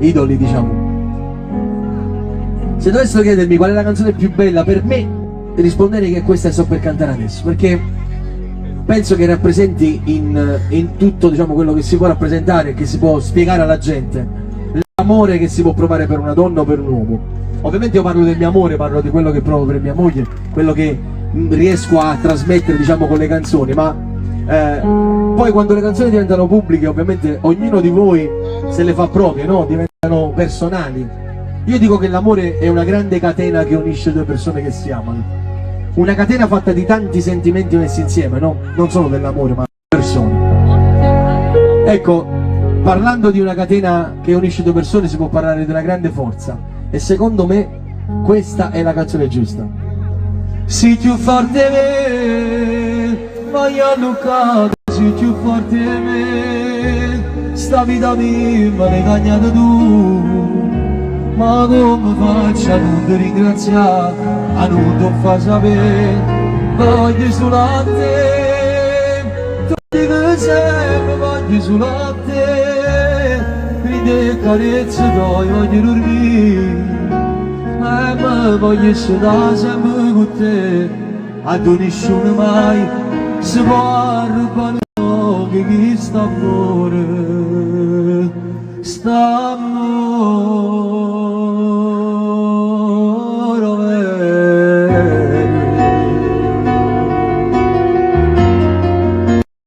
idoli, diciamo. Se dovessero chiedermi qual è la canzone più bella per me, risponderei che questa sto per cantare adesso, perché penso che rappresenti in tutto, diciamo, quello che si può rappresentare e che si può spiegare alla gente, l'amore che si può provare per una donna o per un uomo. Ovviamente io parlo del mio amore, parlo di quello che provo per mia moglie, quello che riesco a trasmettere, diciamo, con le canzoni, ma poi quando le canzoni diventano pubbliche, ovviamente ognuno di voi se le fa proprie, no? Diventano personali. Io dico che l'amore è una grande catena che unisce due persone che si amano, una catena fatta di tanti sentimenti messi insieme, no? Non solo dell'amore, ma delle persone. Ecco, parlando di una catena che unisce due persone si può parlare di una grande forza, e secondo me questa è la canzone giusta. Sei più forte di me, voglio Luca, sei più forte di me, sta vita mia me l'hai cagnata tu. Ma come faccio a non ti ringraziare, a non ti far sapere, voglio solo a te, tutti che sempre voglio solo a te, quindi carezze poi voglio dormire, ma voglio stare sempre con te, a nessuno mai si può rubare che chi sta fuori, sta amore.